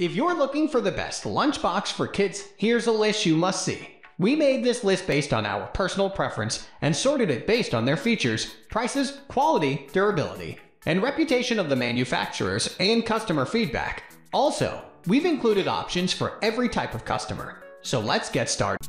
If you're looking for the best lunchbox for kids, here's a list you must see. We made this list based on our personal preference and sorted it based on their features, prices, quality, durability, and reputation of the manufacturers and customer feedback. Also, we've included options for every type of customer. So let's get started.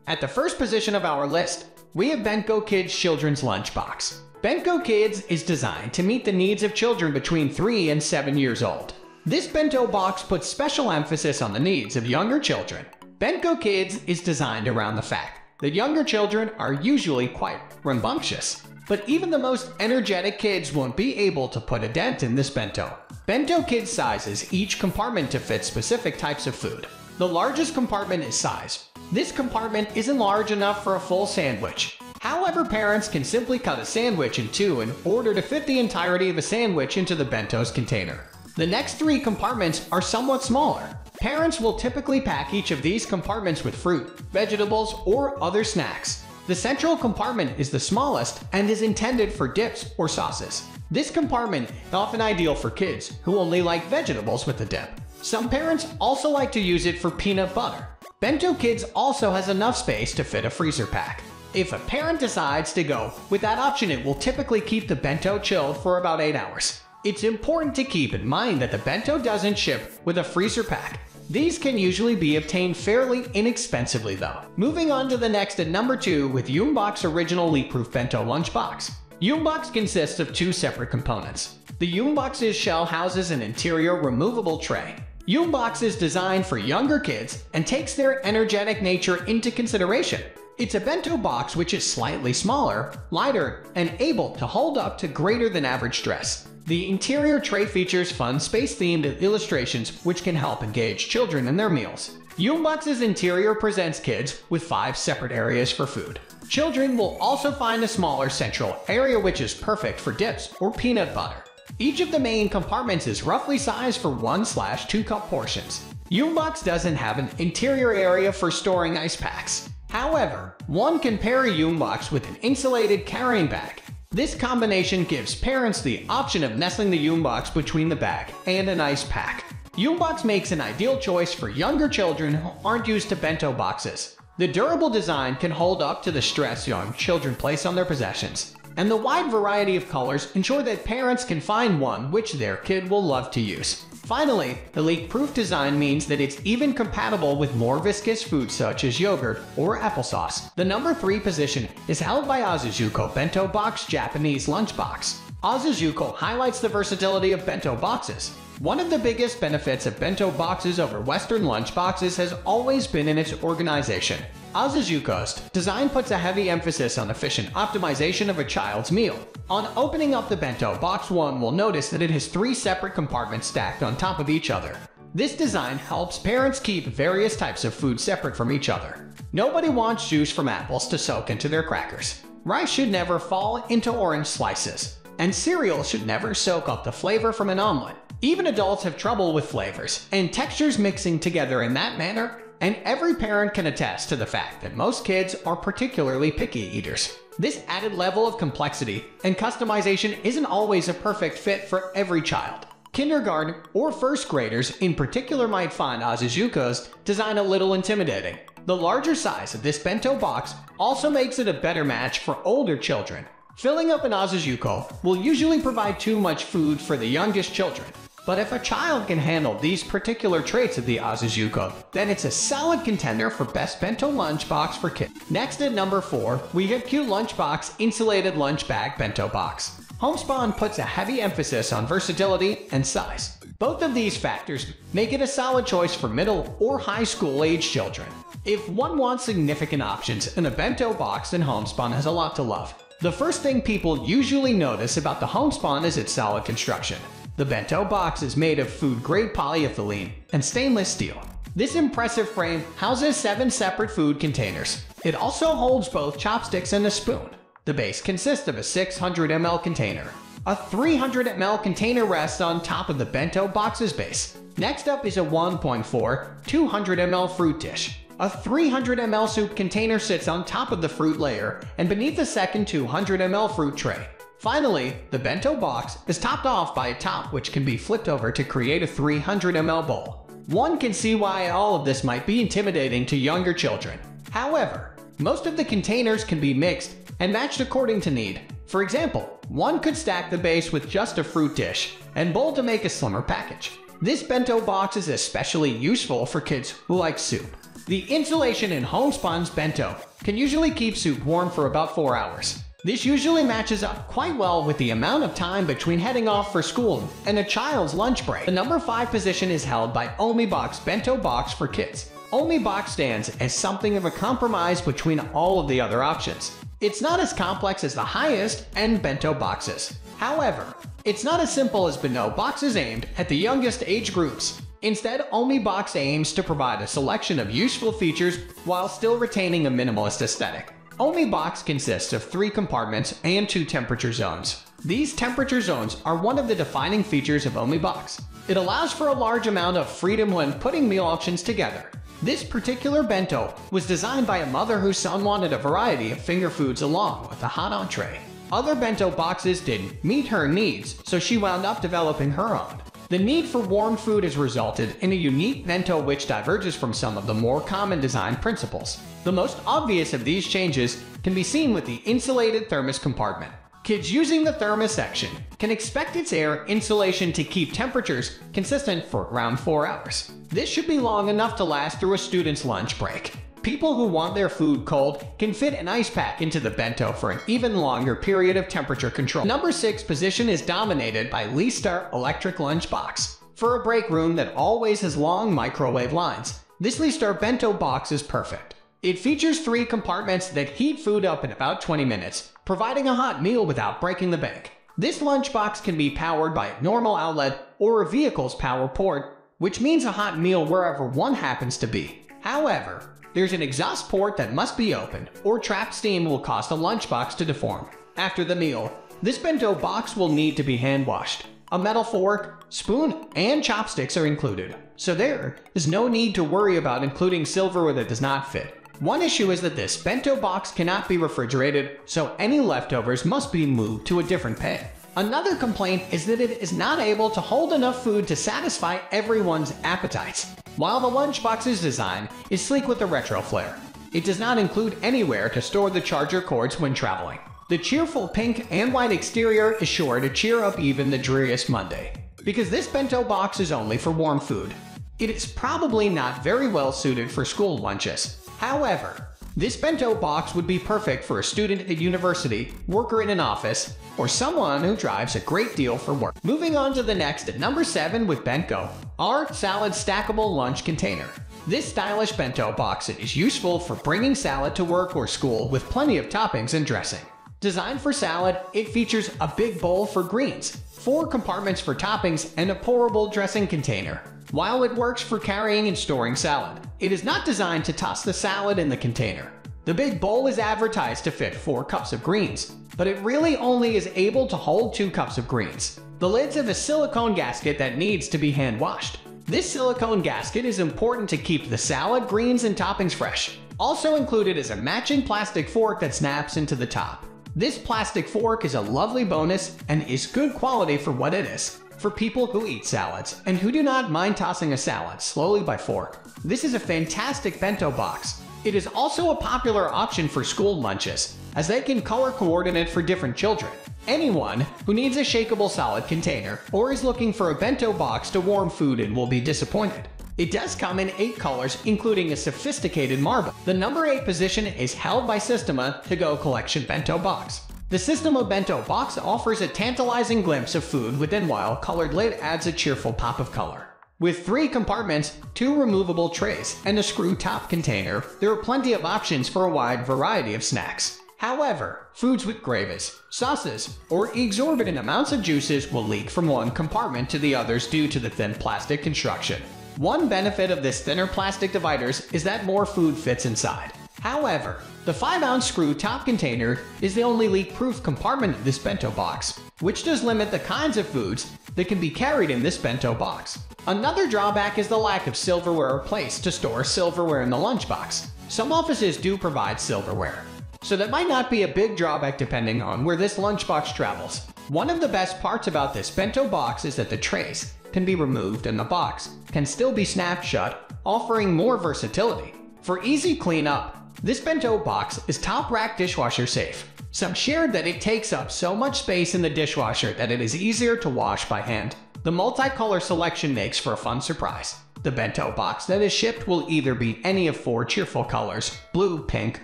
At the first position of our list, we have Bentgo Kids Children's Lunchbox. Bentgo Kids is designed to meet the needs of children between 3 and 7 years old. This bento box puts special emphasis on the needs of younger children. Bentgo Kids is designed around the fact that younger children are usually quite rambunctious. But even the most energetic kids won't be able to put a dent in this bento. Bento Kids sizes each compartment to fit specific types of food. The largest compartment is size. This compartment isn't large enough for a full sandwich. However, parents can simply cut a sandwich in two in order to fit the entirety of a sandwich into the bento's container. The next 3 compartments are somewhat smaller. Parents will typically pack each of these compartments with fruit, vegetables, or other snacks. The central compartment is the smallest and is intended for dips or sauces. This compartment is often ideal for kids who only like vegetables with the dip. Some parents also like to use it for peanut butter. Bento Kids also has enough space to fit a freezer pack. If a parent decides to go with that option, it will typically keep the bento chilled for about 8 hours. It's important to keep in mind that the bento doesn't ship with a freezer pack. These can usually be obtained fairly inexpensively though. Moving on to the next at number 2 with Yumbox Original Leakproof Bento Lunch Box. Yumbox consists of 2 separate components. The Yumbox's shell houses an interior removable tray. Yumbox is designed for younger kids and takes their energetic nature into consideration. It's a bento box which is slightly smaller, lighter, and able to hold up to greater than average stress. The interior tray features fun space-themed illustrations which can help engage children in their meals. Yumbox's interior presents kids with 5 separate areas for food. Children will also find a smaller central area which is perfect for dips or peanut butter. Each of the main compartments is roughly sized for 1/2 cup portions. Yumbox doesn't have an interior area for storing ice packs. However, one can pair a Yumbox with an insulated carrying bag. This combination gives parents the option of nestling the Yumbox between the bag and an ice pack. Yumbox makes an ideal choice for younger children who aren't used to bento boxes. The durable design can hold up to the stress young children place on their possessions, and the wide variety of colors ensure that parents can find one which their kid will love to use. Finally, the leak-proof design means that it's even compatible with more viscous foods such as yogurt or applesauce. The number 3 position is held by Ozazuco Bento Box Japanese Lunchbox. Ozazuco highlights the versatility of bento boxes. One of the biggest benefits of bento boxes over Western lunchboxes has always been in its organization. Ozazuco's design puts a heavy emphasis on efficient optimization of a child's meal. On opening up the bento box, one will notice that it has 3 separate compartments stacked on top of each other. This design helps parents keep various types of food separate from each other. Nobody wants juice from apples to soak into their crackers. Rice should never fall into orange slices. And cereal should never soak up the flavor from an omelet. Even adults have trouble with flavors and textures mixing together in that manner. And every parent can attest to the fact that most kids are particularly picky eaters. This added level of complexity and customization isn't always a perfect fit for every child. Kindergarten or first graders in particular might find Ozazuco's design a little intimidating. The larger size of this bento box also makes it a better match for older children. Filling up an Ozazuco will usually provide too much food for the youngest children. But if a child can handle these particular traits of the Ozazuco, then it's a solid contender for best bento lunch box for kids. Next at number 4, we have Cute Lunchbox Insulated Lunch Bag Bento Box. Homespun puts a heavy emphasis on versatility and size. Both of these factors make it a solid choice for middle or high school age children. If one wants significant options in a bento box, then Homespun has a lot to love. The first thing people usually notice about the Homespun is its solid construction. The bento box is made of food-grade polyethylene and stainless steel. This impressive frame houses 7 separate food containers. It also holds both chopsticks and a spoon. The base consists of a 600 ml container. A 300 ml container rests on top of the bento box's base. Next up is a 1.4 200 ml fruit dish. A 300 ml soup container sits on top of the fruit layer and beneath the second 200 ml fruit tray. Finally, the bento box is topped off by a top which can be flipped over to create a 300 ml bowl. One can see why all of this might be intimidating to younger children. However, most of the containers can be mixed and matched according to need. For example, one could stack the base with just a fruit dish and bowl to make a slimmer package. This bento box is especially useful for kids who like soup. The insulation in homespun's bento can usually keep soup warm for about 4 hours. This usually matches up quite well with the amount of time between heading off for school and a child's lunch break. The number 5 position is held by OmieBox Bento Box for kids. OmieBox stands as something of a compromise between all of the other options. It's not as complex as the highest-end bento boxes. However, it's not as simple as bento boxes aimed at the youngest age groups. Instead, OmieBox aims to provide a selection of useful features while still retaining a minimalist aesthetic. OmieBox consists of 3 compartments and 2 temperature zones. These temperature zones are one of the defining features of OmieBox. It allows for a large amount of freedom when putting meal options together. This particular bento was designed by a mother whose son wanted a variety of finger foods along with a hot entree. Other bento boxes didn't meet her needs, so she wound up developing her own. The need for warm food has resulted in a unique bento which diverges from some of the more common design principles. The most obvious of these changes can be seen with the insulated thermos compartment. Kids using the thermos section can expect its air insulation to keep temperatures consistent for around 4 hours. This should be long enough to last through a student's lunch break. People who want their food cold can fit an ice pack into the bento for an even longer period of temperature control. Number 6 position is dominated by Leestar Electric Lunch Box. For a break room that always has long microwave lines, this Leestar bento box is perfect. It features 3 compartments that heat food up in about 20 minutes, providing a hot meal without breaking the bank. This lunchbox can be powered by a normal outlet or a vehicle's power port, which means a hot meal wherever one happens to be. However, there's an exhaust port that must be opened, or trapped steam will cause the lunchbox to deform. After the meal, this bento box will need to be hand washed. A metal fork, spoon, and chopsticks are included, so there is no need to worry about including silverware that does not fit. One issue is that this bento box cannot be refrigerated, so any leftovers must be moved to a different pan. Another complaint is that it is not able to hold enough food to satisfy everyone's appetites. While the lunchbox's design is sleek with a retro flair, it does not include anywhere to store the charger cords when traveling. The cheerful pink and white exterior is sure to cheer up even the dreariest Monday. Because this bento box is only for warm food, it is probably not very well suited for school lunches. However, this bento box would be perfect for a student at university, worker in an office, or someone who drives a great deal for work. Moving on to the next at number 7 with Bentgo, our salad stackable lunch container. This stylish bento box is useful for bringing salad to work or school with plenty of toppings and dressing. Designed for salad, it features a big bowl for greens, 4 compartments for toppings, and a pourable dressing container. While it works for carrying and storing salad, it is not designed to toss the salad in the container. The big bowl is advertised to fit 4 cups of greens, but it really only is able to hold 2 cups of greens. The lids have a silicone gasket that needs to be hand washed. This silicone gasket is important to keep the salad, greens, and toppings fresh. Also included is a matching plastic fork that snaps into the top. This plastic fork is a lovely bonus and is good quality for what it is. For people who eat salads and who do not mind tossing a salad slowly by fork, this is a fantastic bento box. It is also a popular option for school lunches, as they can color coordinate for different children. Anyone who needs a shakeable salad container or is looking for a bento box to warm food in will be disappointed. It does come in 8 colors, including a sophisticated marble. The number 8 position is held by Sistema To-Go Collection Bento Box. The Sistema Bento Box offers a tantalizing glimpse of food within, while a colored lid adds a cheerful pop of color. With 3 compartments, 2 removable trays, and a screw-top container, there are plenty of options for a wide variety of snacks. However, foods with gravies, sauces, or exorbitant amounts of juices will leak from one compartment to the others due to the thin plastic construction. One benefit of this thinner plastic dividers is that more food fits inside. However, the 5-ounce screw-top container is the only leak-proof compartment of this bento box. which does limit the kinds of foods that can be carried in this bento box. Another drawback is the lack of silverware or place to store silverware in the lunchbox. Some offices do provide silverware, so that might not be a big drawback depending on where this lunchbox travels. One of the best parts about this bento box is that the trays can be removed and the box can still be snapped shut, offering more versatility. For easy cleanup, this bento box is top rack dishwasher safe. Some shared that it takes up so much space in the dishwasher that it is easier to wash by hand. The multicolor selection makes for a fun surprise. The bento box that is shipped will either be any of 4 cheerful colors: blue, pink,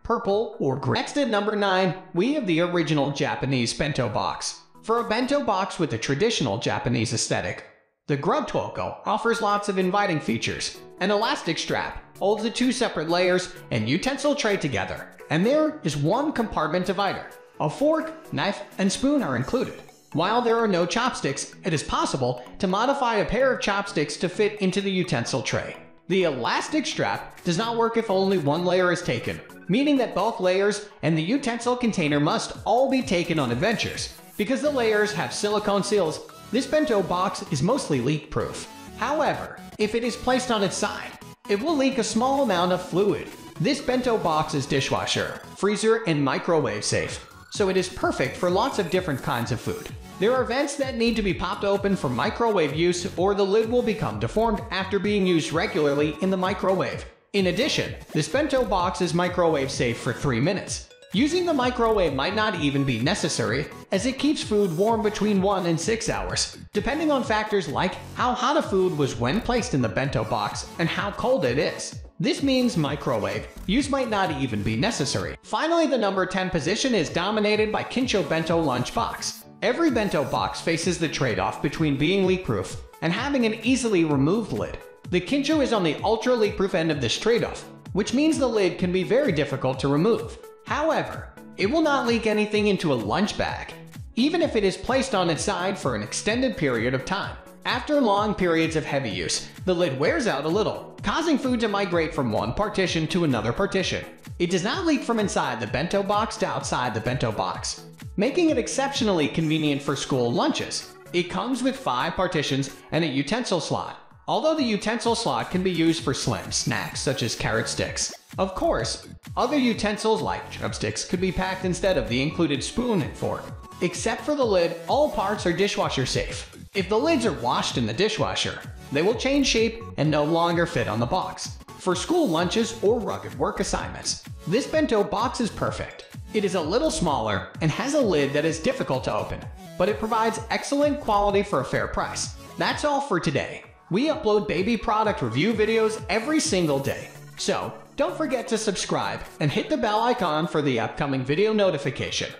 purple, or green. Next at number 9, we have the original Japanese bento box. For a bento box with a traditional Japanese aesthetic, the Grubtoko offers lots of inviting features. An elastic strap holds the 2 separate layers and utensil tray together, and there is 1 compartment divider. A fork, knife, and spoon are included. While there are no chopsticks, it is possible to modify a pair of chopsticks to fit into the utensil tray. The elastic strap does not work if only 1 layer is taken, meaning that both layers and the utensil container must all be taken on adventures. Because the layers have silicone seals, this bento box is mostly leak-proof. However, if it is placed on its side, it will leak a small amount of fluid. This bento box is dishwasher, freezer, and microwave safe, so it is perfect for lots of different kinds of food. There are vents that need to be popped open for microwave use, or the lid will become deformed after being used regularly in the microwave. In addition, this bento box is microwave safe for 3 minutes. Using the microwave might not even be necessary, as it keeps food warm between 1 and 6 hours, depending on factors like how hot a food was when placed in the bento box and how cold it is. This means microwave use might not even be necessary. Finally, the number 10 position is dominated by KINSHO Bento Lunch Box. Every bento box faces the trade-off between being leak-proof and having an easily removed lid. The KINSHO is on the ultra leak-proof end of this trade-off, which means the lid can be very difficult to remove. However, it will not leak anything into a lunch bag, even if it is placed on its side for an extended period of time. After long periods of heavy use, the lid wears out a little, causing food to migrate from one partition to another partition. It does not leak from inside the bento box to outside the bento box, making it exceptionally convenient for school lunches. It comes with 5 partitions and a utensil slot, although the utensil slot can be used for slim snacks such as carrot sticks. Of course, other utensils like chopsticks could be packed instead of the included spoon and fork. Except for the lid, all parts are dishwasher safe. If the lids are washed in the dishwasher, they will change shape and no longer fit on the box. For school lunches or rugged work assignments, this bento box is perfect. It is a little smaller and has a lid that is difficult to open, but it provides excellent quality for a fair price. That's all for today. We upload baby product review videos every single day, so don't forget to subscribe and hit the bell icon for the upcoming video notification.